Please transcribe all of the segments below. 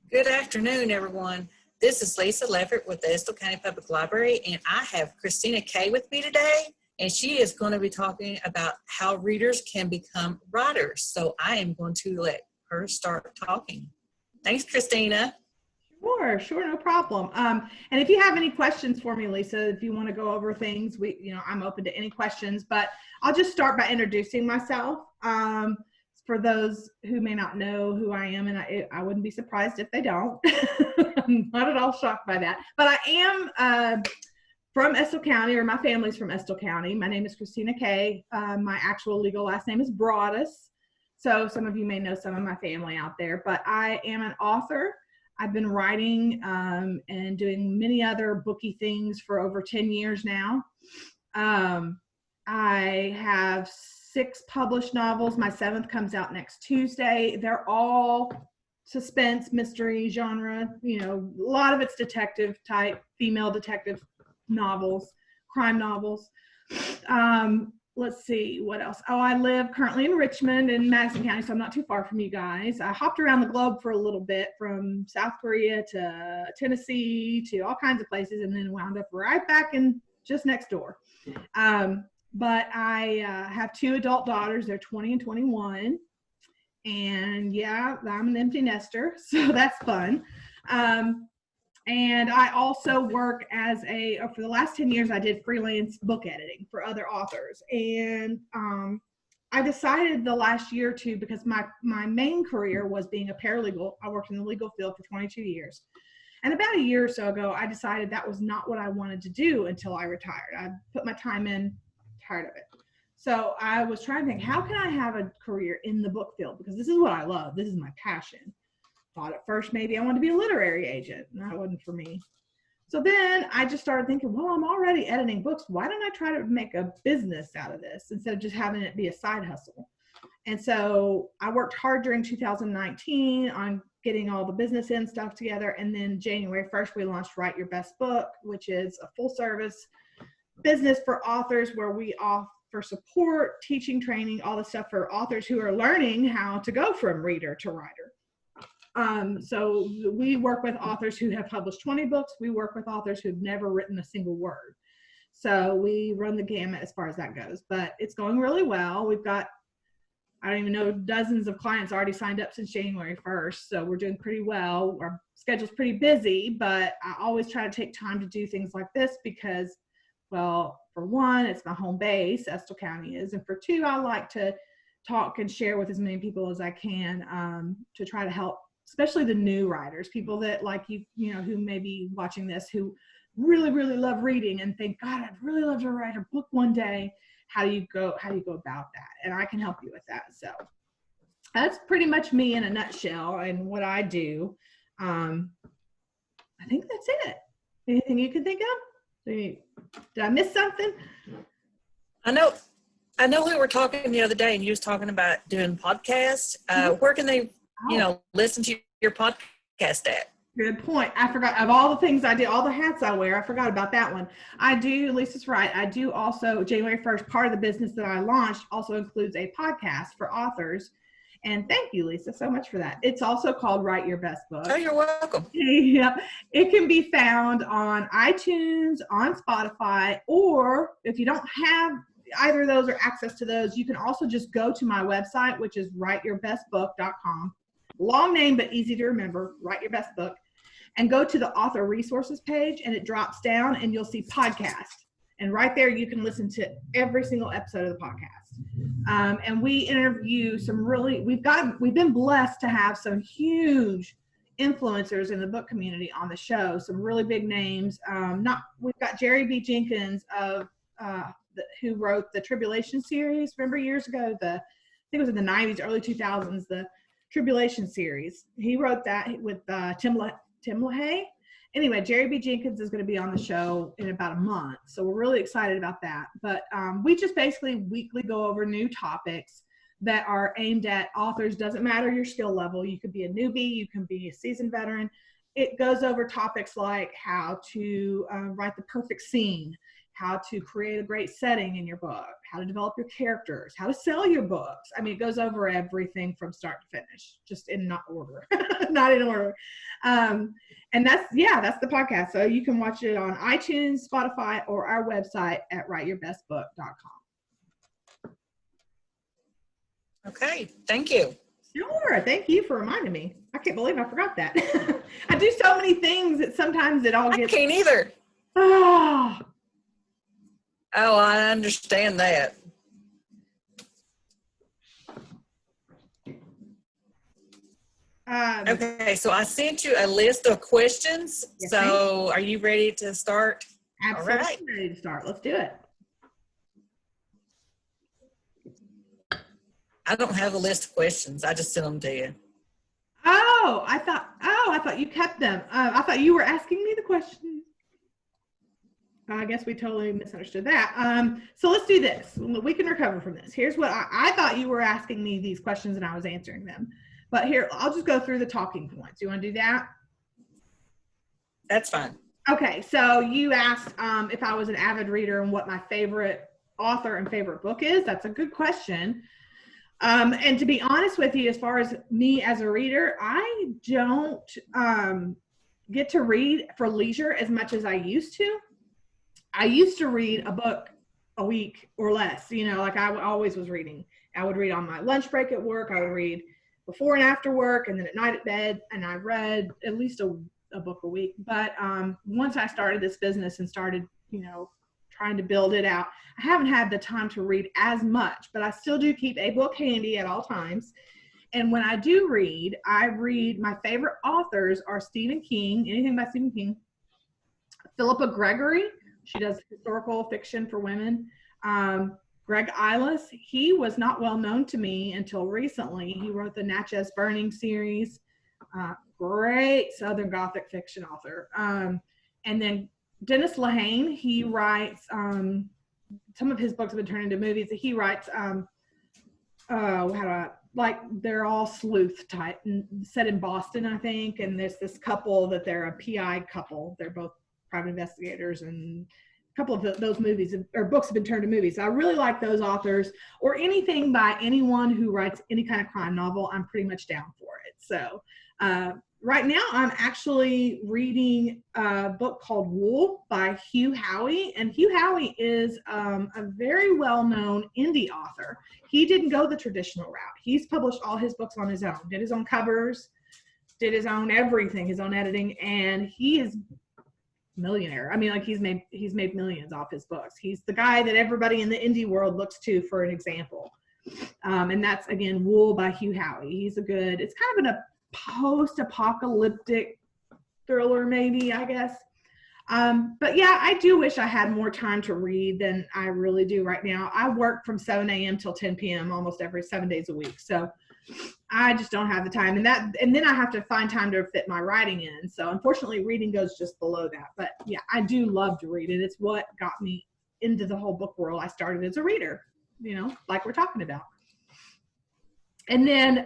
Good afternoon, everyone. This is Lisa Leffert with the Estill County Public Library, and I have Christina Kaye with me today, and she is going to be talking about how readers can become writers. So I am going to let her start talking. Thanks, Christina. Sure, no problem. And if you have any questions for me, Lisa, if you want to go over things, I'm open to any questions, but I'll just start by introducing myself. For those who may not know who I am, and I wouldn't be surprised if they don't. I'm not at all shocked by that. But I am from Estill County, or my family's from Estill County. My name is Christina Kaye. My actual legal last name is Broadus. So some of you may know some of my family out there. But I am an author. I've been writing and doing many other booky things for over 10 years now. I have 6 published novels. My 7th comes out next Tuesday. They're all suspense, mystery genre. A lot of it's detective type, female detective novels, crime novels. Let's see, what else? Oh, I live currently in Richmond in Madison County, so I'm not too far from you guys. I hopped around the globe for a little bit, from South Korea to Tennessee to all kinds of places, and then wound up right back in just next door. But I have 2 adult daughters. They're 20 and 21. And yeah, I'm an empty nester, so that's fun. And I also work as for the last 10 years, I did freelance book editing for other authors. And I decided the last year or two, because my main career was being a paralegal. I worked in the legal field for 22 years. And about a year or so ago, I decided that was not what I wanted to do until I retired. I put my time in, tired of it. So I was trying to think, how can I have a career in the book field? Because this is what I love. This is my passion. Thought at first maybe I wanted to be a literary agent, and that wasn't for me. So then I just started thinking, well, I'm already editing books. Why don't I try to make a business out of this instead of just having it be a side hustle? And so I worked hard during 2019 on getting all the business end stuff together. And then January 1st, we launched Write Your Best Book, which is a full service business for authors where we offer support, teaching, training, all the stuff for authors who are learning how to go from reader to writer. So we work with authors who have published 20 books. We work with authors who've never written a single word. So we run the gamut as far as that goes, but it's going really well. We've got, I don't even know, dozens of clients already signed up since January 1st. So we're doing pretty well. Our schedule's pretty busy, but I always try to take time to do things like this because, well, for one, it's my home base, Estill County is. And for 2, I like to talk and share with as many people as I can to try to help, especially the new writers, people that like you know, who may be watching this, who really, really love reading and think, God, I'd really love to write a book one day. How do you go about that? And I can help you with that. So that's pretty much me in a nutshell and what I do. I think that's it. Anything you can think of? Did I miss something? I know we were talking the other day, and you was talking about doing podcasts. Where can they listen to your podcast at? Good point. I forgot, of all the things I do, all the hats I wear, I forgot about that one. I do, Lisa's right. I do also, January 1st, part of the business that I launched also includes a podcast for authors. And thank you, Lisa, so much for that. It's also called Write Your Best Book. Oh, you're welcome. Yeah. It can be found on iTunes, on Spotify, or if you don't have either of those or access to those, you can also just go to my website, which is writeyourbestbook.com. Long name, but easy to remember, Write Your Best Book. And go to the author resources page, and it drops down and you'll see podcast. And right there, you can listen to every single episode of the podcast. And we interview some really, we've been blessed to have some huge influencers in the book community on the show, some really big names. We've got Jerry B. Jenkins who wrote the Tribulation series. Remember years ago, I think it was in the 90s, early 2000s, the Tribulation series. He wrote that with Tim LaHaye. Anyway, Jerry B. Jenkins is going to be on the show in about a month. So we're really excited about that. But we just basically weekly go over new topics that are aimed at authors. Doesn't matter your skill level. You could be a newbie. You can be a seasoned veteran. It goes over topics like how to write the perfect scene, how to create a great setting in your book, how to develop your characters, how to sell your books. I mean, it goes over everything from start to finish, just in not order, not in order. And that's the podcast. So you can watch it on iTunes, Spotify, or our website at writeyourbestbook.com. Okay, thank you. Sure. Thank you for reminding me. I can't believe I forgot that. I do so many things that sometimes it all gets. I can't either. Oh. Oh, I understand that. Okay, so I sent you a list of questions. Yes, so are you ready to start? Absolutely All right. ready to start. Let's do it. I don't have a list of questions. I just sent them to you. Oh, I thought you kept them. I thought you were asking me the question. I guess we totally misunderstood that. So let's do this. We can recover from this. Here's what I thought you were asking me these questions and I was answering them. But here, I'll just go through the talking points. You want to do that? That's fine. Okay, so you asked if I was an avid reader and what my favorite author and favorite book is. That's a good question. And to be honest with you, as far as me as a reader, I don't get to read for leisure as much as I used to. I used to read a book a week or less, like I always was reading. I would read on my lunch break at work. I would read before and after work, and then at night at bed. And I read at least a book a week. But once I started this business and started, trying to build it out, I haven't had the time to read as much, but I still do keep a book handy at all times. And when I do read, my favorite authors are Stephen King, anything by Stephen King, Philippa Gregory, she does historical fiction for women, Greg Eilis, he was not well known to me until recently. He wrote the Natchez Burning series, great Southern Gothic fiction author. And then Dennis Lehane, he writes, some of his books have been turned into movies. He writes, they're all sleuth type, set in Boston, I think. And there's this couple that they're a PI couple. They're both private investigators, and a couple of those movies or books have been turned to movies. I really like those authors, or anything by anyone who writes any kind of crime novel. I'm pretty much down for it. So right now I'm actually reading a book called Wool by Hugh Howey. And Hugh Howey is a very well-known indie author. He didn't go the traditional route. He's published all his books on his own, did his own covers, did his own everything, his own editing, and he is millionaire. I mean, like he's made millions off his books. He's the guy that everybody in the indie world looks to for an example. And that's, again, Wool by Hugh Howey. It's kind of a post-apocalyptic thriller, maybe, I guess. But yeah, I do wish I had more time to read than I really do right now. I work from 7 a.m. till 10 p.m. almost every 7 days a week. So I just don't have the time. And then I have to find time to fit my writing in. So unfortunately, reading goes just below that. But yeah, I do love to read it. It's what got me into the whole book world. I started as a reader, like we're talking about. And then,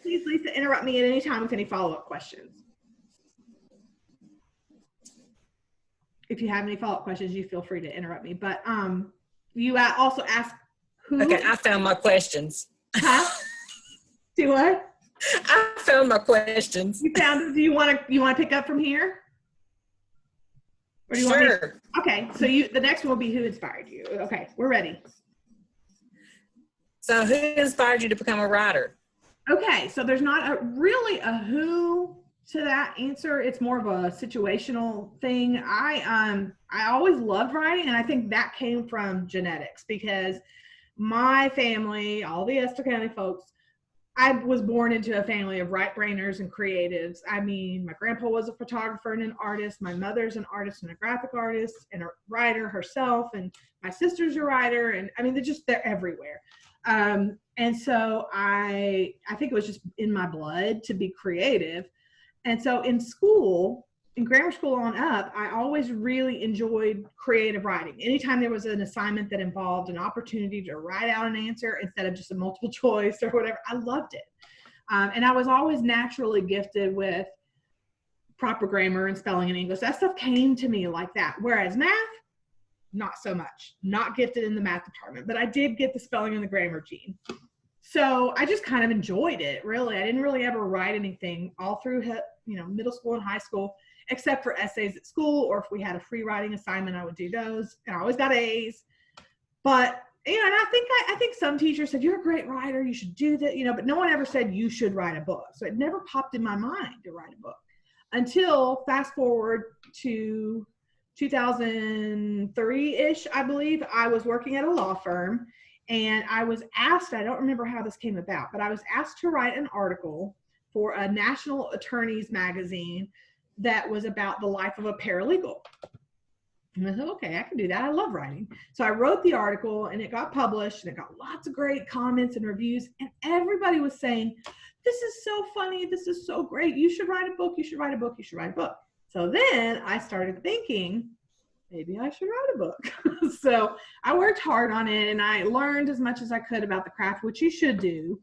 please, Lisa, interrupt me at any time with any follow-up questions. If you have any follow-up questions, you feel free to interrupt me. But you also asked who. Okay, I found my questions. Huh? Do what? I found my questions. You found it. Do you want to pick up from here? Or do you Sure. Okay, so the next one will be who inspired you. Okay, we're ready. So who inspired you to become a writer? Okay, so there's not really a who to that answer. It's more of a situational thing. I always loved writing, and I think that came from genetics, because my family, all the Estill County folks, I was born into a family of right-brainers and creatives. I mean, my grandpa was a photographer and an artist. My mother's an artist and a graphic artist and a writer herself. And my sister's a writer. And I mean, they're everywhere. And so I think it was just in my blood to be creative. And so in grammar school on up, I always really enjoyed creative writing. Anytime there was an assignment that involved an opportunity to write out an answer instead of just a multiple choice or whatever, I loved it. And I was always naturally gifted with proper grammar and spelling and English. That stuff came to me like that. Whereas math, not so much. Not gifted in the math department, but I did get the spelling and the grammar gene. So I just kind of enjoyed it, really. I didn't really ever write anything all through, middle school and high school, except for essays at school, or if we had a free writing assignment, I would do those. And I always got A's. But, and I think some teachers said, you're a great writer, you should do that, but no one ever said you should write a book. So it never popped in my mind to write a book until fast forward to 2003-ish, I believe. I was working at a law firm. And I was asked, I don't remember how this came about, but I was asked to write an article for a national attorney's magazine that was about the life of a paralegal. And I thought, okay, I can do that. I love writing. So I wrote the article and it got published and it got lots of great comments and reviews. And everybody was saying, this is so funny. This is so great. You should write a book. You should write a book. You should write a book. So then I started thinking, maybe I should write a book. So I worked hard on it and I learned as much as I could about the craft, which you should do.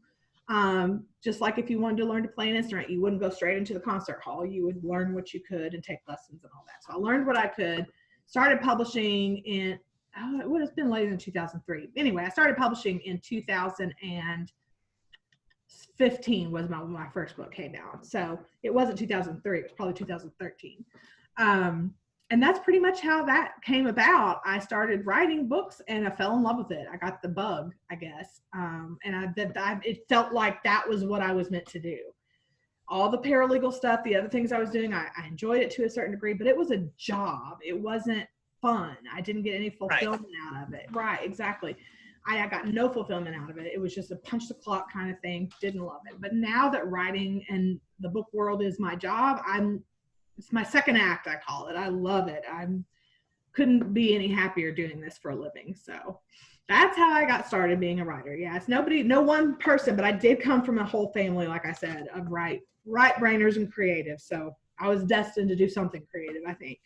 Just like if you wanted to learn to play an instrument, you wouldn't go straight into the concert hall. You would learn what you could and take lessons and all that. So I learned what I could, started publishing it would have been later than 2003. Anyway, I started publishing in 2015 was when my first book came out. So it wasn't 2003, it was probably 2013. And that's pretty much how that came about. I started writing books and I fell in love with it. I got the bug, I guess. It felt like that was what I was meant to do. All the paralegal stuff, the other things I was doing, I enjoyed it to a certain degree, but it was a job. It wasn't fun. I didn't get any fulfillment out of it. Right, exactly. I got no fulfillment out of it. It was just a punch the clock kind of thing. Didn't love it. But now that writing and the book world is my job, it's my second act, I call it. I love it. I couldn't be any happier doing this for a living. So that's how I got started being a writer. Yeah, it's no one person, but I did come from a whole family, like I said, of right-brainers and creative. So I was destined to do something creative, I think.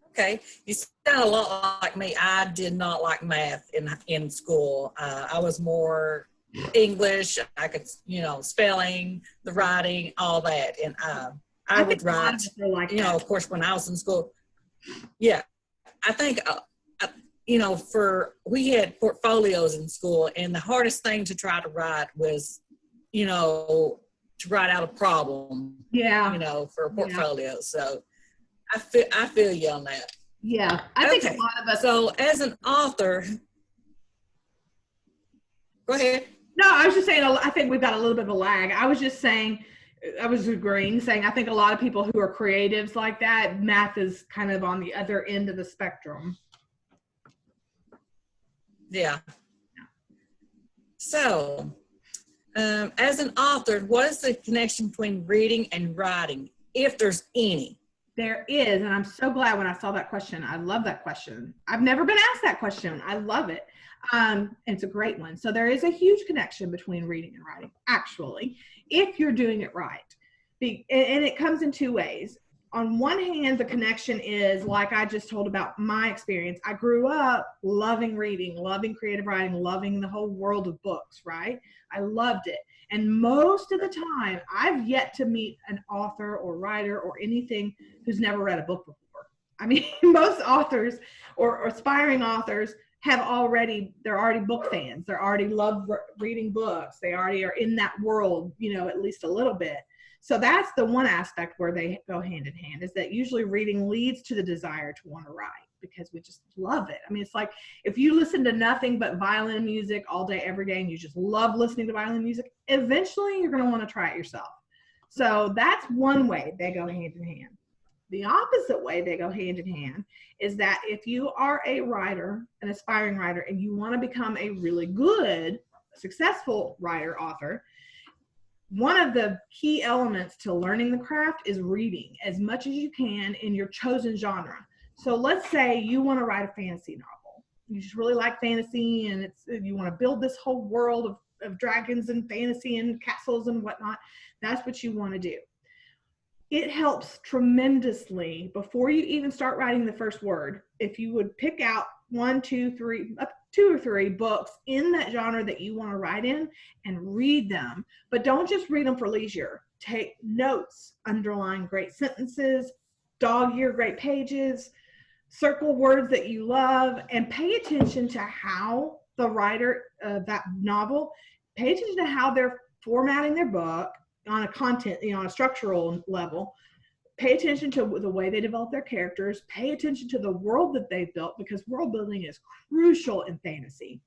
Okay, you sound a lot like me. I did not like math in school. I was more English. I could, spelling, the writing, all that. And I would write, of course, when I was in school. Yeah, I think, we had portfolios in school, and the hardest thing to try to write was, to write out a problem. Yeah. For a portfolio. Yeah. So I feel you on that. Yeah, I think a lot of us. So as an author, go ahead. No, I was just saying, I think we've got a little bit of a lag. I was agreeing, saying I think a lot of people who are creatives like that, math is kind of on the other end of the spectrum. Yeah. So, as an author, what is the connection between reading and writing, if there's any? There is, and I'm so glad when I saw that question. I love that question. I've never been asked that question. I love it. And it's a great one. So there is a huge connection between reading and writing, actually, if you're doing it right. And it comes in two ways. On one hand, the connection is, like I just told about my experience. I grew up loving reading, loving creative writing, loving the whole world of books, right? I loved it. And most of the time, I've yet to meet an author or writer or anything who's never read a book before. I mean, most authors or aspiring authors they're already book fans. They already love reading books. They already are in that world, at least a little bit. So that's the one aspect where they go hand in hand, is that usually reading leads to the desire to want to write because we just love it. I mean, it's like if you listen to nothing but violin music all day, every day, and you just love listening to violin music, eventually you're going to want to try it yourself. So that's one way they go hand in hand. The opposite way they go hand in hand is that if you are a writer, an aspiring writer, and you want to become a really good, successful writer, author, one of the key elements to learning the craft is reading as much as you can in your chosen genre. So let's say you want to write a fantasy novel. You just really like fantasy and you want to build this whole world of dragons and fantasy and castles and whatnot. That's what you want to do. It helps tremendously before you even start writing the first word. If you would pick out 1, 2, 3, up 2 or 3 books in that genre that you want to write in and read them, but don't just read them for leisure. Take notes, underline great sentences, dog-ear great pages, circle words that you love, and pay attention to how the writer of that novel, pay attention to how they're formatting their book on a content, on a structural level. Pay attention to the way they develop their characters. Pay attention to the world that they've built, because world building is crucial in fantasy.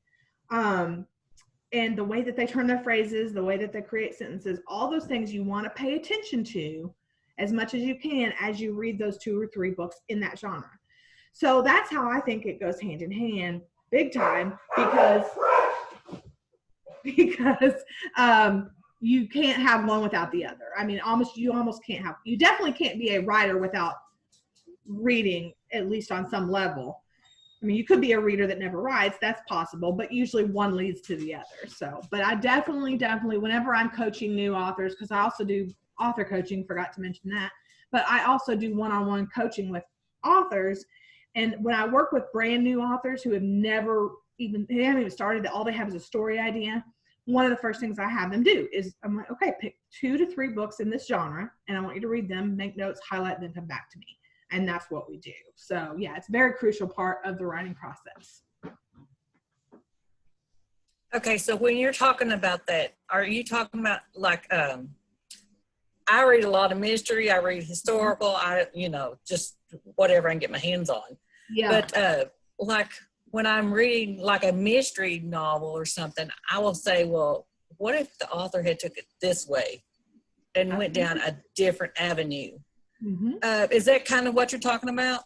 And the way that they turn their phrases, the way that they create sentences, all those things you want to pay attention to as much as you can as you read those 2 or 3 books in that genre. So that's how I think it goes hand in hand, big time, because you can't have one without the other. I mean, you definitely can't be a writer without reading, at least on some level. I mean, you could be a reader that never writes, that's possible, but usually one leads to the other. So, but I definitely, whenever I'm coaching new authors, because I also do author coaching, forgot to mention that, but I also do one-on-one coaching with authors. And when I work with brand new authors who have they haven't even started, all they have is a story idea, one of the first things I have them do is I'm like, okay, pick 2 to 3 books in this genre, and I want you to read them, make notes, highlight, then come back to me. And that's what we do. So yeah, it's a very crucial part of the writing process. Okay, so when you're talking about that, are you talking about like, I read a lot of mystery, I read historical, just whatever I can get my hands on. Yeah. But like when I'm reading like a mystery novel or something, I will say, well, what if the author had took it this way and went down a different avenue? Mm-hmm. Is that kind of what you're talking about?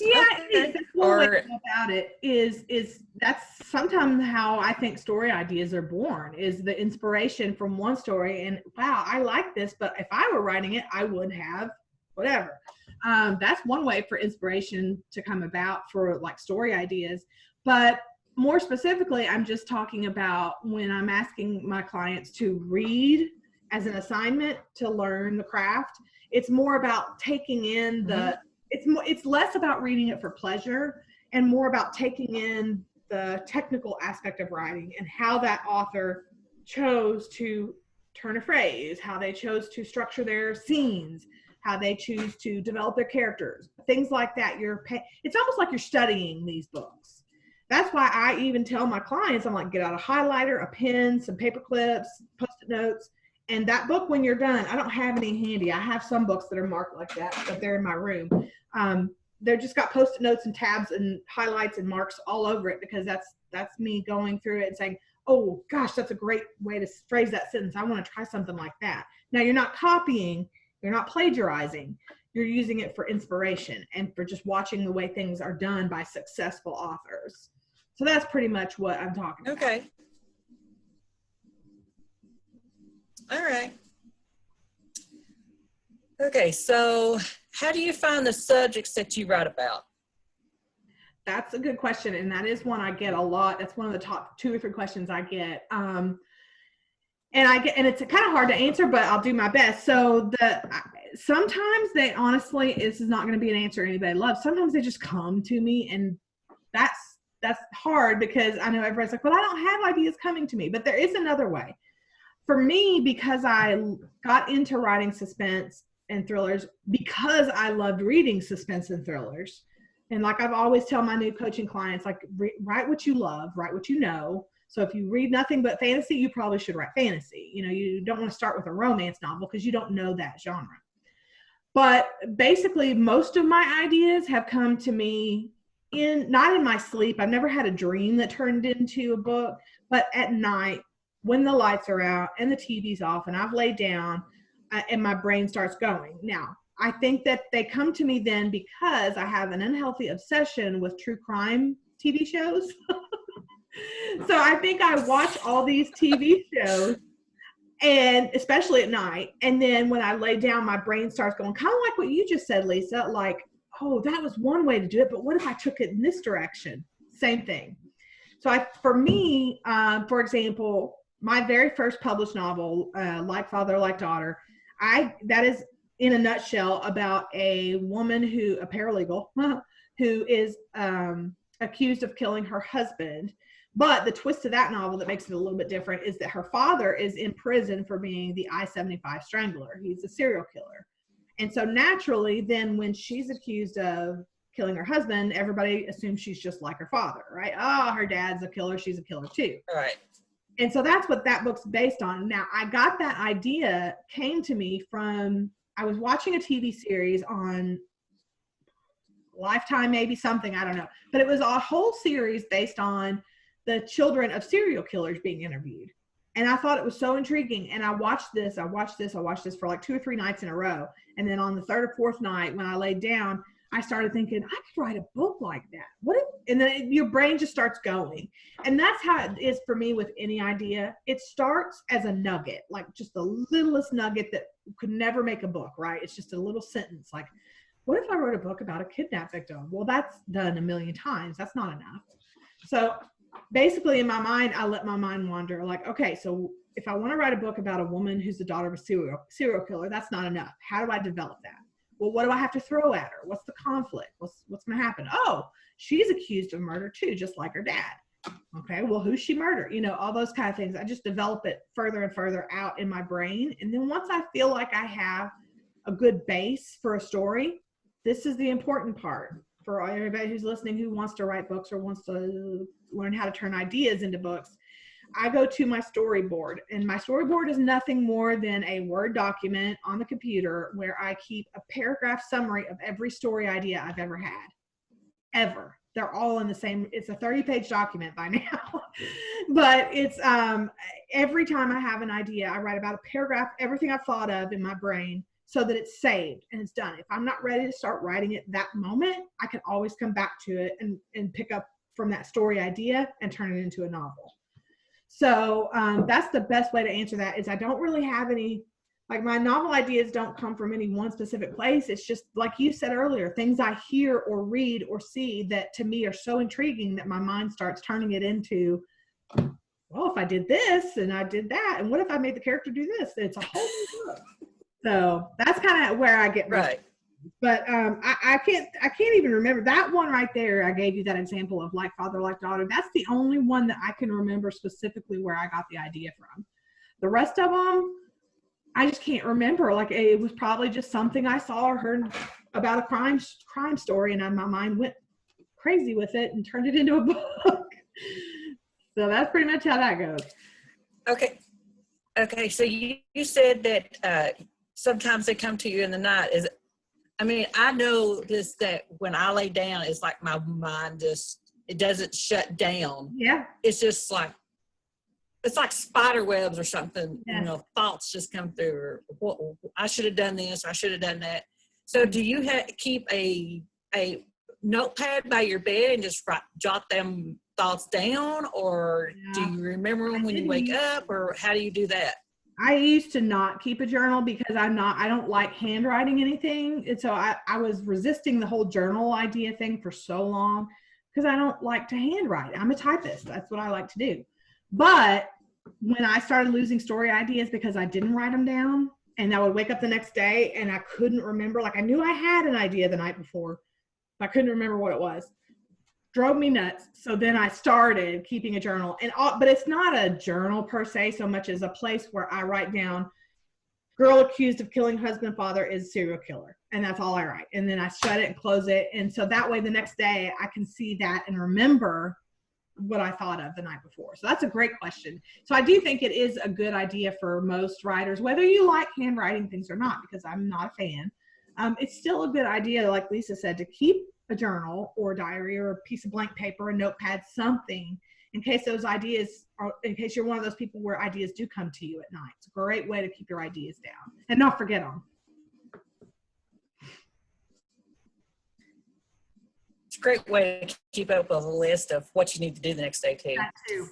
Yeah, Okay. it is. That's one way to go about it is that's sometimes how I think story ideas are born, is the inspiration from one story. And wow, I like this, but if I were writing it, I would have whatever. That's one way for inspiration to come about for like story ideas. But more specifically, I'm just talking about when I'm asking my clients to read as an assignment to learn the craft. It's more about taking in it's less about reading it for pleasure and more about taking in the technical aspect of writing and how that author chose to turn a phrase, how they chose to structure their scenes, how they choose to develop their characters, things like that. It's almost like you're studying these books. That's why I even tell my clients, I'm like, get out a highlighter, a pen, some paper clips, Post-it notes. And that book, when you're done, I don't have any handy. I have some books that are marked like that, but they're in my room. They're just got Post-it notes and tabs and highlights and marks all over it, because that's me going through it and saying, oh gosh, that's a great way to phrase that sentence. I want to try something like that. Now, you're not copying, you're not plagiarizing. You're using it for inspiration and for just watching the way things are done by successful authors. So that's pretty much what I'm talking about. Okay. All right. Okay, so how do you find the subjects that you write about? That's a good question, and that is one I get a lot. That's one of the top 2 or 3 questions I get. And it's kind of hard to answer, but I'll do my best. So sometimes they honestly, this is not going to be an answer anybody loves. Sometimes they just come to me, and that's hard, because I know everybody's like, well, I don't have ideas coming to me, but there is another way. For me, because I got into writing suspense and thrillers because I loved reading suspense and thrillers. And like I've always tell my new coaching clients, like, write what you love, write what you know. So if you read nothing but fantasy, you probably should write fantasy. You don't want to start with a romance novel because you don't know that genre. But basically, most of my ideas have come to me not in my sleep. I've never had a dream that turned into a book, but at night, when the lights are out and the TV's off and I've laid down and my brain starts going. Now, I think that they come to me then because I have an unhealthy obsession with true crime TV shows. So I think I watch all these TV shows, and especially at night. And then when I lay down, my brain starts going, kind of like what you just said, Lisa, like, oh, that was one way to do it, but what if I took it in this direction? Same thing. So for me, for example, my very first published novel, Like Father, Like Daughter, that is in a nutshell about a woman a paralegal, who is accused of killing her husband. But the twist to that novel that makes it a little bit different is that her father is in prison for being the I-75 strangler. He's a serial killer. And so naturally, then when she's accused of killing her husband, everybody assumes she's just like her father, right? Oh, her dad's a killer, she's a killer too. Right. And so that's what that book's based on. Now, I got that idea, came to me from, I was watching a TV series on Lifetime, maybe something, I don't know. But it was a whole series based on the children of serial killers being interviewed. And I thought it was so intriguing. And I watched this for like 2 or 3 nights in a row. And then on the 3rd or 4th night, when I laid down, I started thinking, I could write a book like that. And then your brain just starts going. And that's how it is for me with any idea. It starts as a nugget, like just the littlest nugget that could never make a book, right? It's just a little sentence like, what if I wrote a book about a kidnap victim? Well, that's done a million times. That's not enough. So basically in my mind, I let my mind wander like, okay, so if I want to write a book about a woman who's the daughter of a serial killer, that's not enough. How do I develop that? Well, what do I have to throw at her? What's the conflict? What's going to happen? Oh, she's accused of murder too, just like her dad. Okay, well, who's she murdered? You know, all those kind of things. I just develop it further and further out in my brain. And then once I feel like I have a good base for a story, this is the important part for everybody who's listening who wants to write books or wants to learn how to turn ideas into books. I go to my storyboard, and my storyboard is nothing more than a Word document on the computer where I keep a paragraph summary of every story idea I've ever had. Ever. They're all in the same, it's a 30-page document by now. But it's every time I have an idea, I write about a paragraph, everything I've thought of in my brain, so that it's saved and it's done. If I'm not ready to start writing it that moment, I can always come back to it and pick up from that story idea and turn it into a novel. So that's the best way to answer that. Is I don't really have any, like my novel ideas don't come from any one specific place. It's just like you said earlier, things I hear or read or see that to me are so intriguing that my mind starts turning it into, well, if I did this and I did that, and what if I made the character do this? It's a whole new book. So that's kind of where I get right. But I can't even remember that one right there. I gave you that example of like father, like daughter. That's the only one that I can remember specifically where I got the idea from. The rest of them, I just can't remember. Like it was probably just something I saw or heard about a crime story, and my mind went crazy with it and turned it into a book. So that's pretty much how that goes. Okay. So you said that sometimes they come to you in the night. I know this, that when I lay down, it's like my mind it doesn't shut down. Yeah. It's just like, it's like spider webs or something, Yes. Thoughts just come through. Or, I should have done this, I should have done that. So do you keep a notepad by your bed and just jot them thoughts down, or do you remember them when you wake up, or how do you do that? I used to not keep a journal because I don't like handwriting anything. And so I was resisting the whole journal idea thing for so long because I don't like to handwrite. I'm a typist. That's what I like to do. But when I started losing story ideas because I didn't write them down, and I would wake up the next day and I couldn't remember, like I knew I had an idea the night before, but I couldn't remember what it was. Drove me nuts. So then I started keeping a journal, but it's not a journal per se so much as a place where I write down girl accused of killing husband, father is serial killer. And that's all I write. And then I shut it and close it. And so that way the next day I can see that and remember what I thought of the night before. So that's a great question. So I do think it is a good idea for most writers, whether you like handwriting things or not, because I'm not a fan. It's still a good idea, like Lisa said, to keep a journal or a diary or a piece of blank paper, a notepad, something in case those ideas are, in case you're one of those people where ideas do come to you at night. It's a great way to keep your ideas down and not forget them. It's a great way to keep up with a list of what you need to do the next day too. That too.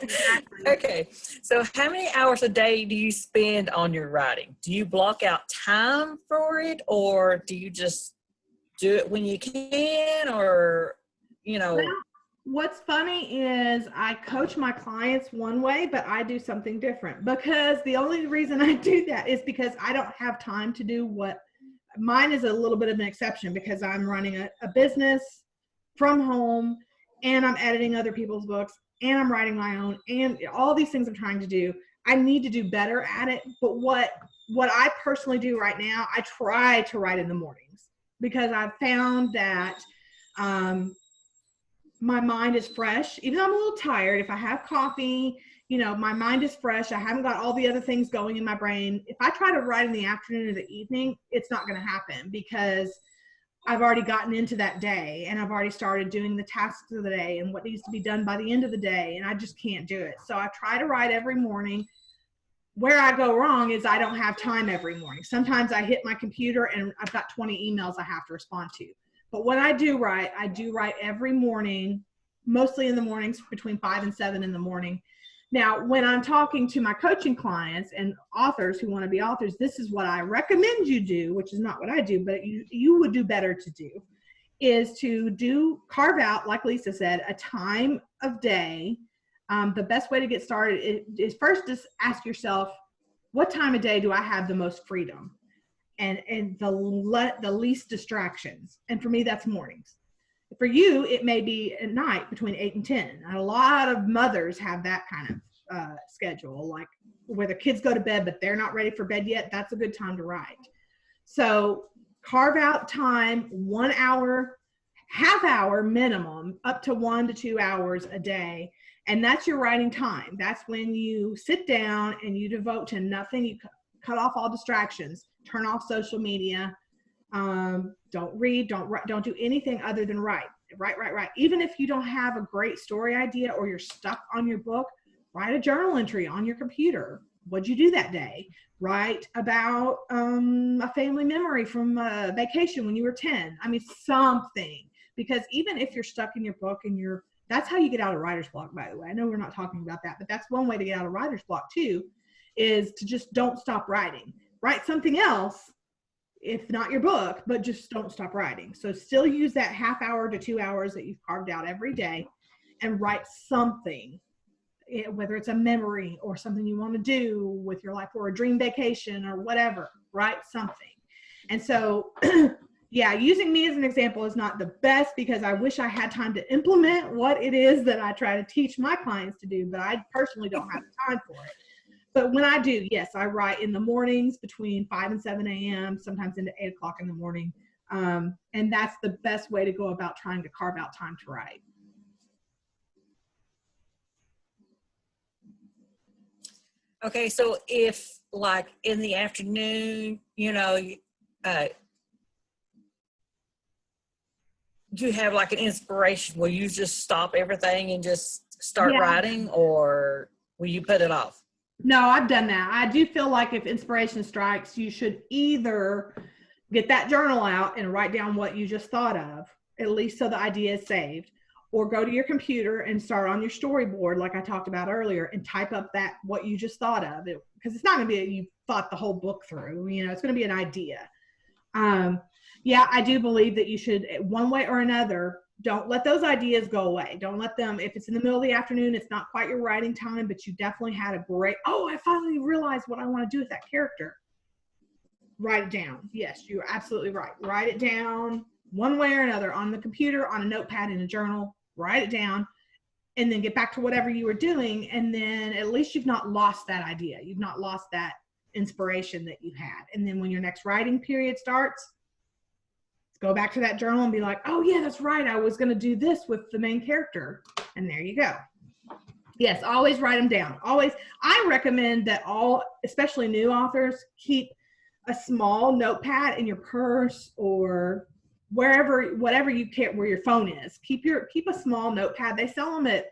Exactly. Okay, so how many hours a day do you spend on your writing? Do you block out time for it, or do you just do it when you can, or, Well, what's funny is I coach my clients one way, but I do something different, because the only reason I do that is because I don't have time to do what mine is. A little bit of an exception because I'm running a business from home, and I'm editing other people's books, and I'm writing my own, and all these things I'm trying to do. I need to do better at it. But what I personally do right now, I try to write in the mornings because I've found that my mind is fresh. Even though I'm a little tired, if I have coffee, you know, my mind is fresh. I haven't got all the other things going in my brain. If I try to write in the afternoon or the evening, it's not going to happen because I've already gotten into that day and I've already started doing the tasks of the day and what needs to be done by the end of the day. And I just can't do it. So I try to write every morning. Where I go wrong is I don't have time every morning. Sometimes I hit my computer and I've got 20 emails I have to respond to. But when I do write every morning, mostly in the mornings between 5 and 7 in the morning. Now, when I'm talking to my coaching clients and authors who want to be authors, this is what I recommend you do, which is not what I do, but you would do better to do, is to carve out, like Lisa said, a time of day. The best way to get started is first just ask yourself, what time of day do I have the most freedom and the least distractions? And for me, that's mornings. For you, it may be at night between 8 and 10. A lot of mothers have that kind of schedule, like where the kids go to bed, but they're not ready for bed yet. That's a good time to write. So carve out time, 1 hour, half hour minimum, up to 1 to 2 hours a day. And that's your writing time. That's when you sit down and you devote to nothing. You cut off all distractions, turn off social media. Don't read, don't do anything other than write. Even if you don't have a great story idea or you're stuck on your book, write a journal entry on your computer. What'd you do that day? Write about a family memory from a vacation when you were 10. I mean, something. Because even if you're stuck in your book and that's how you get out of writer's block, by the way. I know we're not talking about that, but that's one way to get out of writer's block too, is to just don't stop writing. Write something else, if not your book, but just don't stop writing. So still use that half hour to 2 hours that you've carved out every day and write something, whether it's a memory or something you want to do with your life or a dream vacation or whatever, write something. And so, yeah, using me as an example is not the best because I wish I had time to implement what it is that I try to teach my clients to do, but I personally don't have the time for it. But when I do, yes, I write in the mornings between 5 and 7 a.m., sometimes into 8 o'clock in the morning. And that's the best way to go about trying to carve out time to write. Okay, so if like in the afternoon, you know, do you have like an inspiration where you just stop everything and just start writing, or will you put it off? No, I've done that. I do feel like if inspiration strikes, you should either get that journal out and write down what you just thought of, at least so the idea is saved, or go to your computer and start on your storyboard, like I talked about earlier, and type up what you just thought of. Because it's not going to be you thought the whole book through. You know, it's going to be an idea. Yeah, I do believe that you should, one way or another, don't let those ideas go away. Don't let them, if it's in the middle of the afternoon, it's not quite your writing time, but you definitely had a great, I finally realized what I want to do with that character. Write it down. Yes, you're absolutely right. Write it down one way or another on the computer, on a notepad, in a journal. Write it down and then get back to whatever you were doing. And then at least you've not lost that idea. You've not lost that inspiration that you had. And then when your next writing period starts, go back to that journal and be like, oh yeah, that's right. I was going to do this with the main character. And there you go. Yes, always write them down. Always. I recommend that especially new authors, keep a small notepad in your purse or whatever you can, where your phone is. Keep a small notepad. They sell them at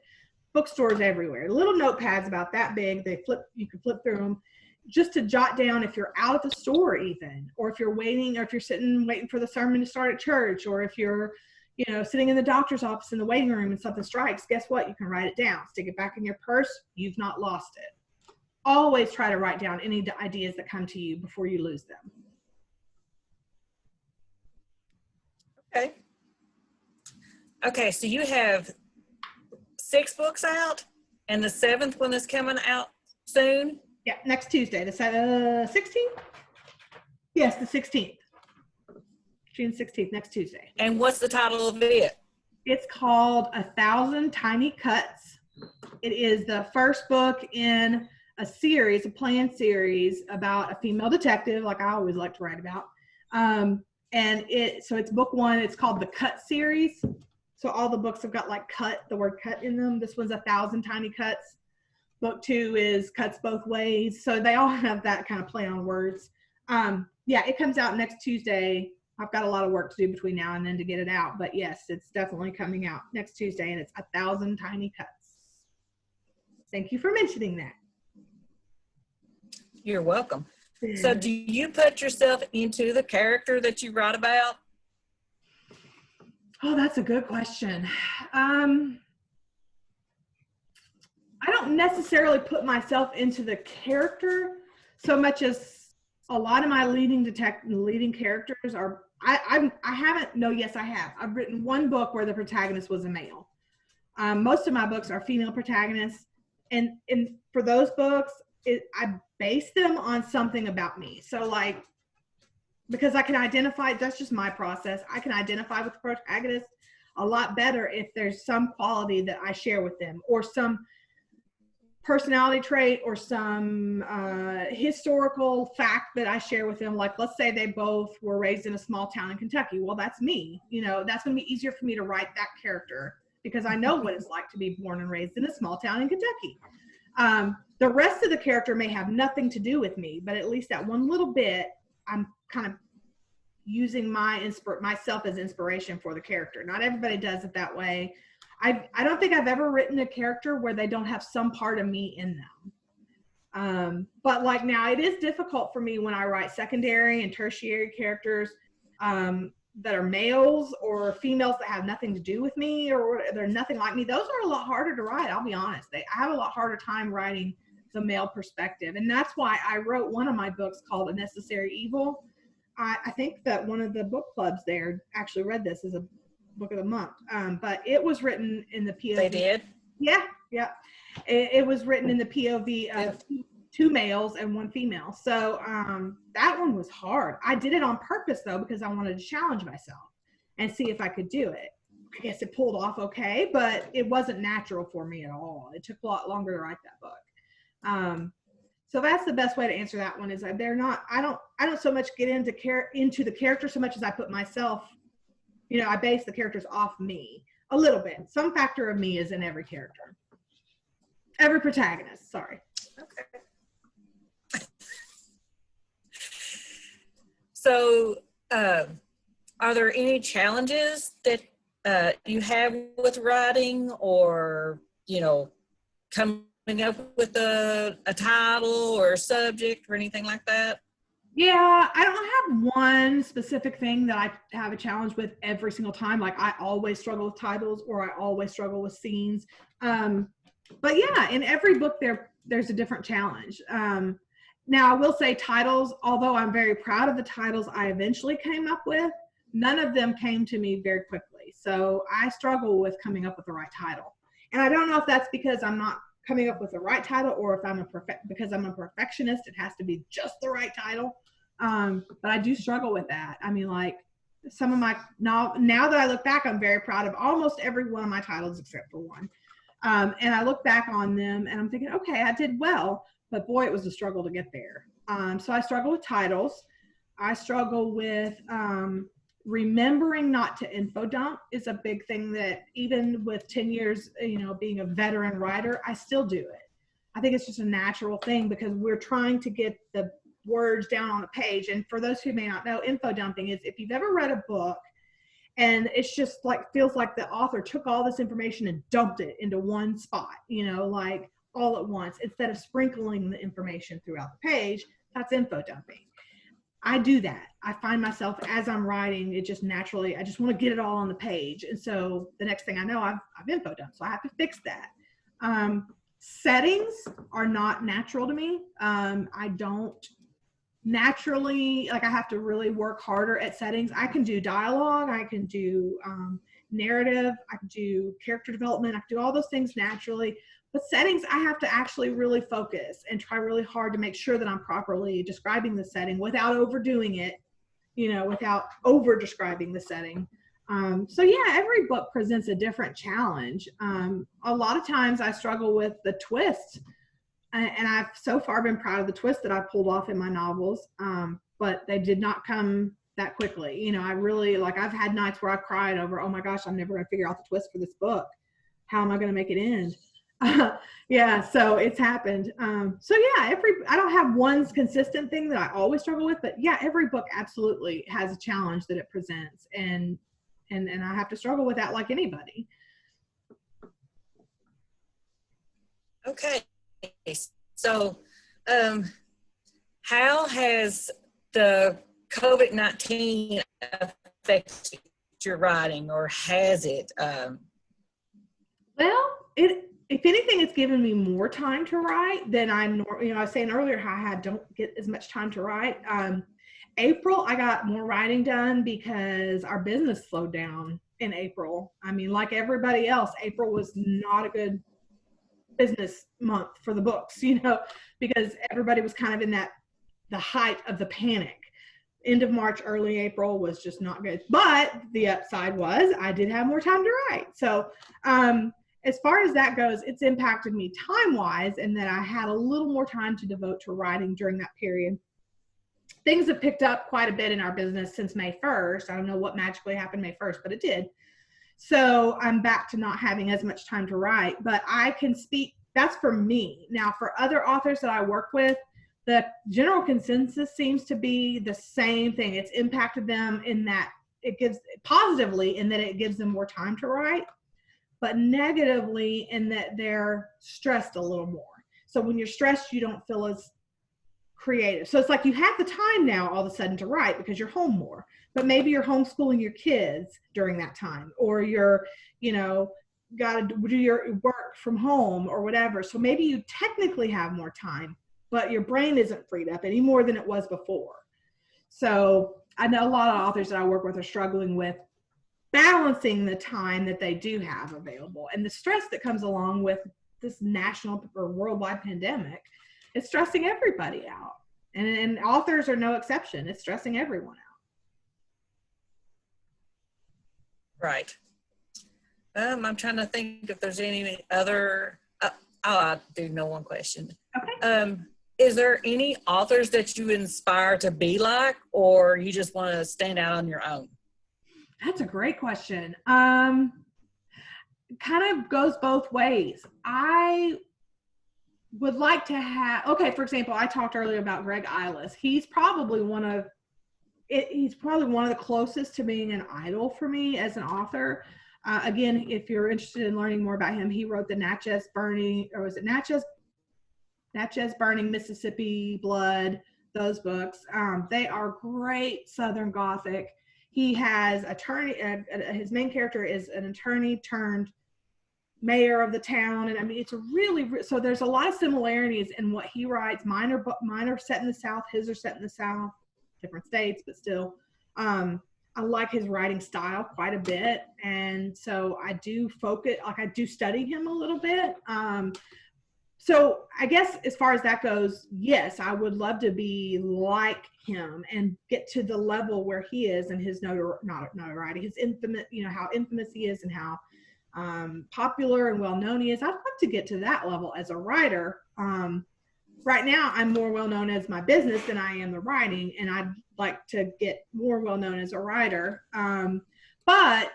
bookstores everywhere. Little notepads about that big. You can flip through them, just to jot down if you're out at the store even, or if you're waiting, or if you're sitting waiting for the sermon to start at church, or if you're, sitting in the doctor's office in the waiting room and something strikes, guess what? You can write it down. Stick it back in your purse. You've not lost it. Always try to write down any ideas that come to you before you lose them. Okay, so you have 6 books out, and the 7th one is coming out soon? Yeah, next Tuesday, the 16th? Yes, the 16th. June 16th, next Tuesday. And what's the title of it? It's called 1,000 Tiny Cuts. It is the first book in a series, a planned series about a female detective, like I always like to write about. And it's book 1. It's called the Cut series. So all the books have got like the word cut in them. This one's 1,000 tiny cuts. Book 2 is cuts both ways. So they all have that kind of play on words. Yeah, it comes out next Tuesday. I've got a lot of work to do between now and then to get it out. But yes, it's definitely coming out next Tuesday, and it's 1,000 tiny cuts. Thank you for mentioning that. You're welcome. So do you put yourself into the character that you write about? Oh, that's a good question. I don't necessarily put myself into the character so much as a lot of my leading characters are, I haven't, no, yes, I have. I've written one book where the protagonist was a male. Most of my books are female protagonists. And for those books, I base them on something about me. So like, because I can identify, that's just my process. I can identify with the protagonist a lot better if there's some quality that I share with them, or some personality trait, or some historical fact that I share with them. Like, let's say they both were raised in a small town in Kentucky. Well, that's me. That's going to be easier for me to write that character because I know what it's like to be born and raised in a small town in Kentucky. The rest of the character may have nothing to do with me, but at least that one little bit, I'm kind of using myself as inspiration for the character. Not everybody does it that way. I don't think I've ever written a character where they don't have some part of me in them. But like now, it is difficult for me when I write secondary and tertiary characters that are males or females that have nothing to do with me, or they're nothing like me. Those are a lot harder to write, I'll be honest. I have a lot harder time writing the male perspective. And that's why I wrote one of my books called A Necessary Evil. I think that one of the book clubs there actually read this as a book of the month. But it was written in the POV. They did? Yeah. It was written in the POV of 2 males and 1 female. So that one was hard. I did it on purpose though, because I wanted to challenge myself and see if I could do it. I guess it pulled off okay, but it wasn't natural for me at all. It took a lot longer to write that book. So that's the best way to answer that one, is that I don't so much get into the character so much as I put myself, I base the characters off me a little bit. Some factor of me is in every character. Every protagonist, sorry. Okay. So, are there any challenges that you have with writing, or, coming up with a title or a subject or anything like that? Yeah, I don't have one specific thing that I have a challenge with every single time. Like I always struggle with titles, or I always struggle with scenes. But yeah, in every book there's a different challenge. Now I will say titles, although I'm very proud of the titles I eventually came up with, none of them came to me very quickly. So I struggle with coming up with the right title. And I don't know if that's because I'm not coming up with the right title, or if because I'm a perfectionist, it has to be just the right title. But I do struggle with that. I mean, like some of my, now that I look back, I'm very proud of almost every one of my titles except for one. And I look back on them and I'm thinking, okay, I did well, but boy, it was a struggle to get there. So I struggle with titles. I struggle with remembering not to info dump is a big thing that even with 10 years, being a veteran writer, I still do it. I think it's just a natural thing because we're trying to get the words down on a page. And for those who may not know, info dumping is if you've ever read a book and it's just like, feels like the author took all this information and dumped it into one spot, like all at once, instead of sprinkling the information throughout the page, that's info dumping. I do that. I find myself as I'm writing, it just naturally, I just want to get it all on the page. And so the next thing I know, I've info dumped. So I have to fix that. Settings are not natural to me. I don't naturally, I have to really work harder at settings. I can do dialogue. I can do narrative. I can do character development. I can do all those things naturally. But settings, I have to actually really focus and try really hard to make sure that I'm properly describing the setting without overdoing it, without over describing the setting. So yeah, every book presents a different challenge. A lot of times I struggle with the twist. and I've so far been proud of the twist that I pulled off in my novels. But they did not come that quickly. You know, I really, like, I've had nights where I cried over, oh my gosh, I'm never going to figure out the twist for this book. How am I going to make it end? Yeah, so it's happened. So yeah, I don't have one consistent thing that I always struggle with, but yeah, every book absolutely has a challenge that it presents, and I have to struggle with that like anybody. Okay. So, how has the COVID-19 affected your writing, or has it? Well, if anything, it's given me more time to write than I was saying earlier how I don't get as much time to write. April, I got more writing done because our business slowed down in April. I mean, like everybody else, April was not a good business month for the books, because everybody was kind of in the height of the panic. End of March, early April was just not good. But the upside was I did have more time to write. So as far as that goes, it's impacted me time-wise, and that I had a little more time to devote to writing during that period. Things have picked up quite a bit in our business since May 1st. I don't know what magically happened May 1st, but it did. So I'm back to not having as much time to write, but I can speak, that's for me. Now, for other authors that I work with, the general consensus seems to be the same thing. It's impacted them in that it gives positively in that it gives them more time to write, but negatively in that they're stressed a little more. So when you're stressed, you don't feel as creative. So it's like you have the time now all of a sudden to write because you're home more, but maybe you're homeschooling your kids during that time, or you're, got to do your work from home or whatever. So maybe you technically have more time, but your brain isn't freed up any more than it was before. So I know a lot of authors that I work with are struggling with balancing the time that they do have available and the stress that comes along with this national or worldwide pandemic. It's stressing everybody out, and authors are no exception. It's stressing everyone out. Right. I'm trying to think if there's any other. I do know one question. Okay. Is there any authors that you inspire to be like, or you just want to stand out on your own? That's a great question. Kind of goes both ways. I would like to have, for example, I talked earlier about Greg Eilis. He's probably one of the closest to being an idol for me as an author. Again, if you're interested in learning more about him, he wrote the Natchez Burning, Mississippi Blood, those books. They are great Southern Gothic. He has his main character is an attorney turned mayor of the town, and I mean it's so there's a lot of similarities in what he writes. Mine are set in the South, his are set in the South, different states, but still. I like his writing style quite a bit, and so I do study him a little bit. So I guess as far as that goes, yes, I would love to be like him and get to the level where he is and his notoriety, his infamous, how infamous he is and how popular and well-known he is. I'd love to get to that level as a writer. Right now, I'm more well-known as my business than I am the writing, and I'd like to get more well-known as a writer. But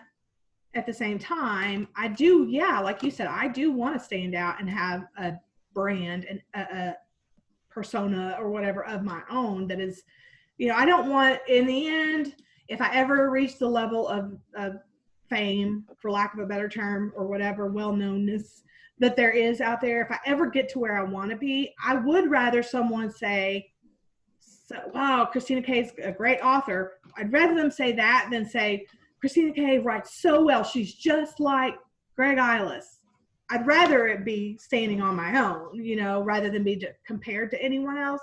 at the same time, I do, like you said, I do want to stand out and have a brand and a persona or whatever of my own that is, I don't want, in the end, if I ever reach the level of fame, for lack of a better term, or whatever, well-knownness that there is out there, if I ever get to where I want to be, I would rather someone say, wow, Christina Kaye's a great author. I'd rather them say that than say, Christina Kaye writes so well, she's just like Greg Eilis. I'd rather it be standing on my own, rather than be compared to anyone else.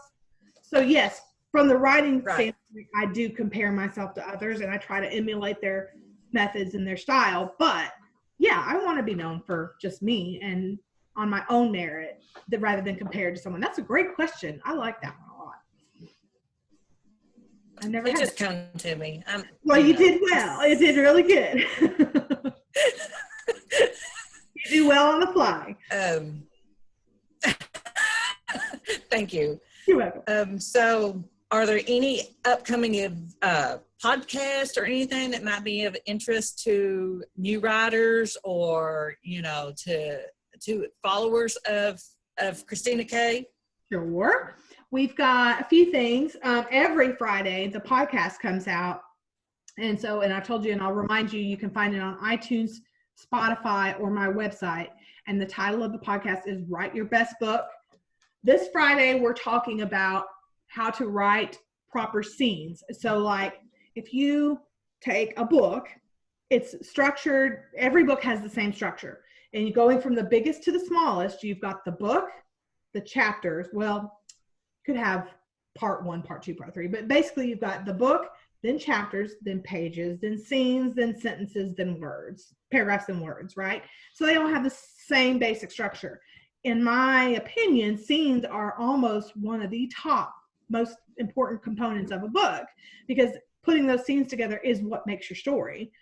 So yes, from the writing standpoint, I do compare myself to others and I try to emulate their methods and their style. But yeah, I want to be known for just me and on my own merit rather than compared to someone. That's a great question. I like that one a lot. It just come to me. You did well. It did really good. You do well on the fly. Thank you. You're welcome. So are there any upcoming podcasts or anything that might be of interest to new writers or, to followers of Christina Kaye? Sure. We've got a few things. Every Friday, the podcast comes out. And I told you, and I'll remind you, you can find it on iTunes, Spotify, or my website. And the title of the podcast is Write Your Best Book. This Friday, we're talking about how to write proper scenes. So like if you take a book, it's structured, every book has the same structure. And you're going from the biggest to the smallest, you've got the book, the chapters. Well, you could have part 1, part 2, part 3, but basically you've got the book, then chapters, then pages, then scenes, then sentences, then words, paragraphs and words, right? So they all have the same basic structure. In my opinion, scenes are almost one of the top most important components of a book, because putting those scenes together is what makes your story.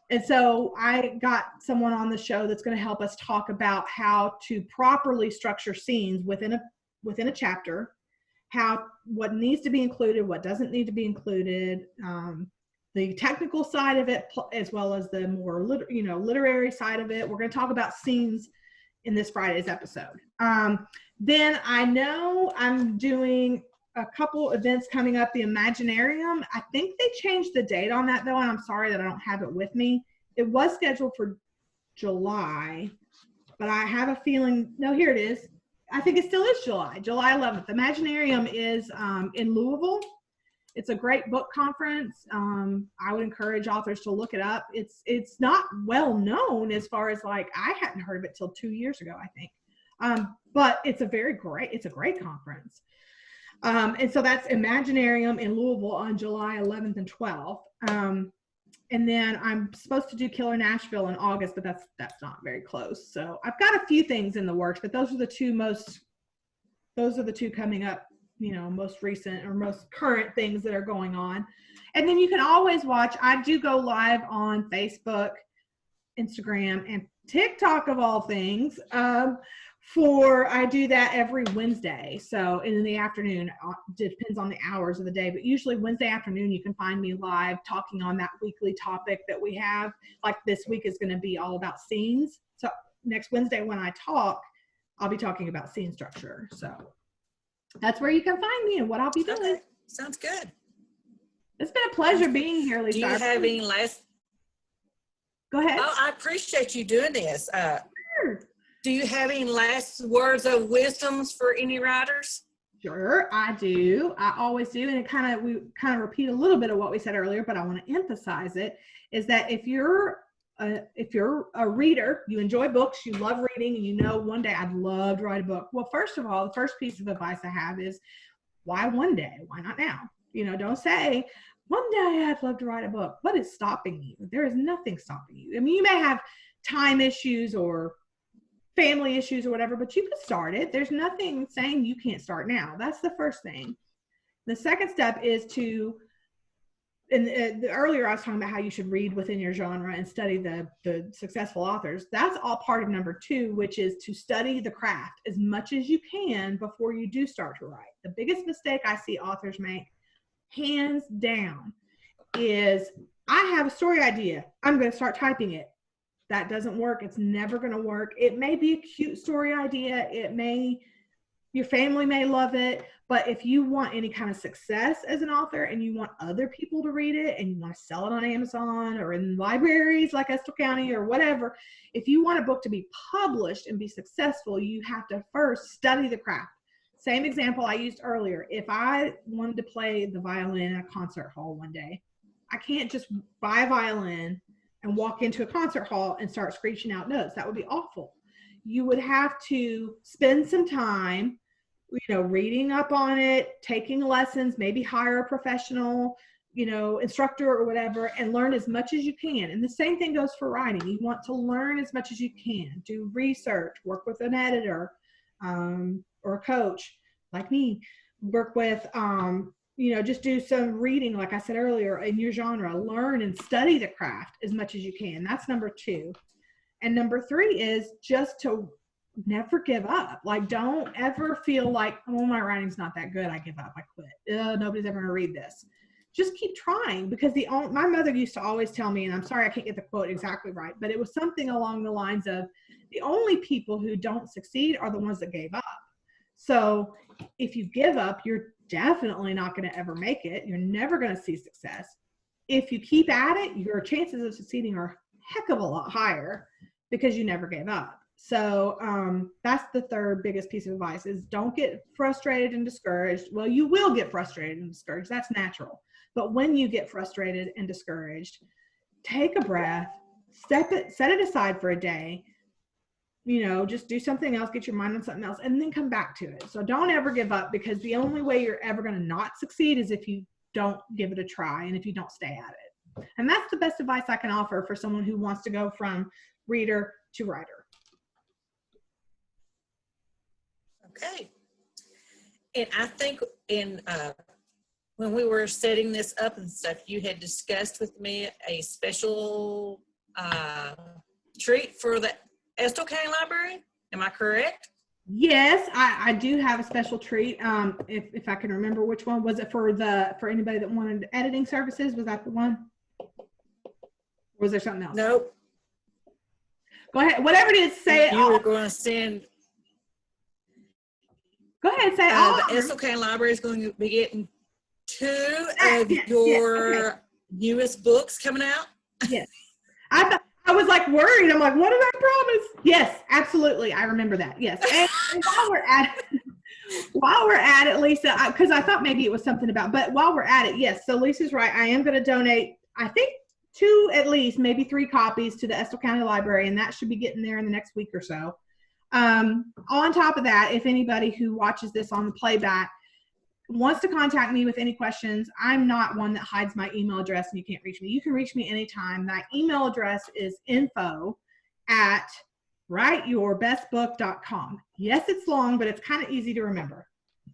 And so I got someone on the show that's going to help us talk about how to properly structure scenes within a chapter, what needs to be included, what doesn't need to be included, the technical side of it, as well as the more literary side of it. We're going to talk about scenes in this Friday's episode. Then I know I'm doing a couple events coming up. The Imaginarium, I think they changed the date on that though, and I'm sorry that I don't have it with me. It was scheduled for July, but I have a feeling, no, here it is. I think it still is July 11th. The Imaginarium is in Louisville. It's a great book conference. I would encourage authors to look it up. It's not well known as far as like, I hadn't heard of it till 2 years ago, I think. But it's a great conference. And so that's Imaginarium in Louisville on July 11th and 12th. And then I'm supposed to do Killer Nashville in August, but that's not very close. So I've got a few things in the works, but those are the two coming up, most recent or most current things that are going on. And then you can always watch, I do go live on Facebook, Instagram, and TikTok of all things. I do that every Wednesday. So in the afternoon, depends on the hours of the day, but usually Wednesday afternoon, you can find me live talking on that weekly topic that we have. Like this week is going to be all about scenes. So next Wednesday when I talk, I'll be talking about scene structure. So that's where you can find me and what I'll be doing. Okay. Sounds good. It's been a pleasure being here, Lisa. Do you have any last? Go ahead. Oh, I appreciate you doing this. Sure. Do you have any last words of wisdoms for any writers? Sure, I do. I always do. And we kind of repeat a little bit of what we said earlier, but I want to emphasize it, is that if you're a reader, you enjoy books, you love reading, and one day I'd love to write a book. Well, first of all, the first piece of advice I have is, why one day? Why not now? Don't say, one day I'd love to write a book. What is stopping you? There is nothing stopping you. I mean, you may have time issues or family issues or whatever, but you can start it. There's nothing saying you can't start now. That's the first thing. The second step is earlier I was talking about how you should read within your genre and study the successful authors. That's all part of number 2, which is to study the craft as much as you can before you do start to write. The biggest mistake I see authors make, hands down, is I have a story idea. I'm going to start typing it. That doesn't work. It's never going to work. It may be a cute story idea. Your family may love it, but if you want any kind of success as an author and you want other people to read it and you want to sell it on Amazon or in libraries like Estill County or whatever, if you want a book to be published and be successful, you have to first study the craft. Same example I used earlier. If I wanted to play the violin in a concert hall one day, I can't just buy a violin and walk into a concert hall and start screeching out notes. That would be awful. You would have to spend some time, reading up on it, taking lessons, maybe hire a professional, instructor or whatever, and learn as much as you can. And the same thing goes for writing. You want to learn as much as you can, do research, work with an editor, or a coach like me, work with, just do some reading, like I said earlier, in your genre. Learn and study the craft as much as you can. That's number 2. And number 3 is just to never give up. Like, don't ever feel like, oh, my writing's not that good, I give up, I quit. Nobody's ever gonna read this. Just keep trying, because my mother used to always tell me, and I'm sorry I can't get the quote exactly right, but it was something along the lines of, the only people who don't succeed are the ones that gave up. So if you give up, you're definitely not going to ever make it. You're never going to see success. If you keep at it, your chances of succeeding are a heck of a lot higher, because you never gave up. So that's the third biggest piece of advice, is don't get frustrated and discouraged. Well, you will get frustrated and discouraged. That's natural. But when you get frustrated and discouraged, take a breath, set it aside for a day, just do something else, get your mind on something else, and then come back to it. So don't ever give up, because the only way you're ever going to not succeed is if you don't give it a try and if you don't stay at it. And that's the best advice I can offer for someone who wants to go from reader to writer. Okay. And I think when we were setting this up and stuff, you had discussed with me a special treat for the Estill County Library. Am I correct? Yes, I do have a special treat. If I can remember which one. Was it for anybody that wanted editing services? Was that the one? Or was there something else? Nope. Go ahead. Whatever it is, say it. You were going to send. Go ahead, say it. The Estill County Library is going to be getting 2 of your newest books coming out. Yes. I was like worried. I'm like, what did I promise? Yes, absolutely. I remember that. Yes. And while we're at it, Lisa, because I thought maybe it was something about, but while we're at it, yes. So Lisa's right. I am going to donate, I think, 2, at least, maybe 3 copies to the Estill County Library, and that should be getting there in the next week or so. On top of that, if anybody who watches this on the playback wants to contact me with any questions, I'm not one that hides my email address and you can't reach me. You can reach me anytime. My email address is info@writeyourbestbook.com. Yes, it's long, but it's kind of easy to remember.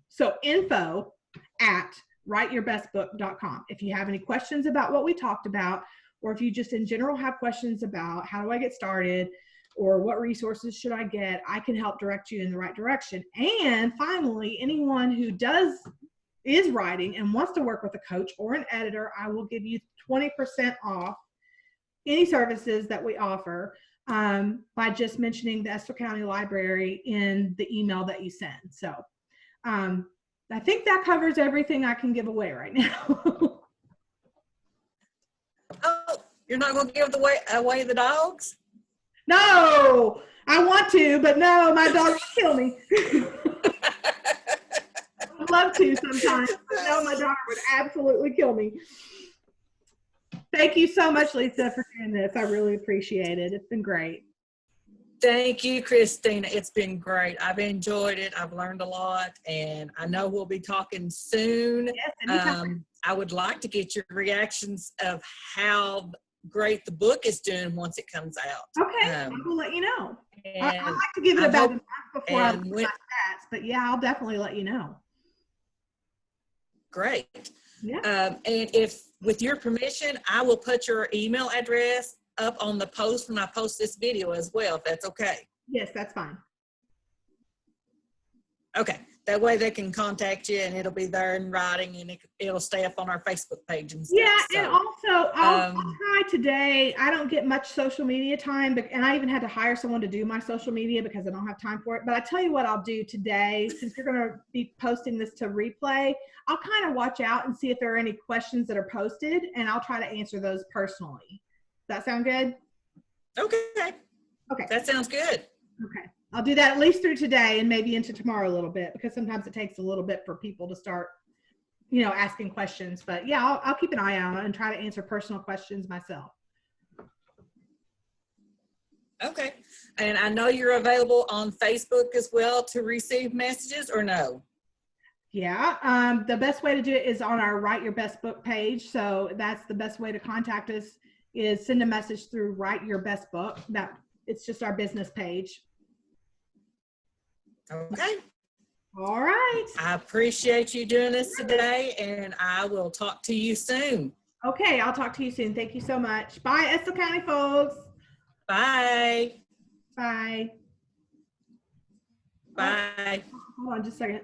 So info@writeyourbestbook.com. If you have any questions about what we talked about, or if you just in general have questions about how do I get started, or what resources should I get, I can help direct you in the right direction. And finally, anyone who is writing and wants to work with a coach or an editor, I will give you 20% off any services that we offer by just mentioning the Estill County Library in the email that you send. So I think that covers everything I can give away right now. Oh, you're not going to give away the dogs? No, I want to, but no, my dog will kill me. I'd love to sometimes, but no, my daughter would absolutely kill me. Thank you so much, Lisa, for doing this. I really appreciate it. It's been great. Thank you, Christina. It's been great. I've enjoyed it. I've learned a lot, and I know we'll be talking soon. Yes, anytime. I would like to get your reactions of how great the book is doing once it comes out. Okay, I will let you know. I like to give it about a month before I put my stats, but yeah, I'll definitely let you know. Great. Yeah. And if, with your permission, I will put your email address up on the post when I post this video as well, if that's okay. Yes, that's fine. Okay. That way they can contact you, and it'll be there in writing, and it'll stay up on our Facebook page and stuff. Yeah, so, and also I'll try today. I don't get much social media time, and I even had to hire someone to do my social media because I don't have time for it. But I tell you what I'll do today, since you're going to be posting this to replay, I'll kind of watch out and see if there are any questions that are posted, and I'll try to answer those personally. Does that sound good? Okay. Okay. That sounds good. Okay. I'll do that at least through today and maybe into tomorrow a little bit, because sometimes it takes a little bit for people to start, asking questions. But yeah, I'll keep an eye out and try to answer personal questions myself. Okay. And I know you're available on Facebook as well to receive messages, or no? Yeah. The best way to do it is on our Write Your Best Book page. So that's the best way to contact us, is send a message through Write Your Best Book. It's just our business page. Okay. All right. I appreciate you doing this today, and I will talk to you soon. Okay, I'll talk to you soon. Thank you so much. Bye, Estill County folks. Bye. Bye. Bye. Hold on just a second.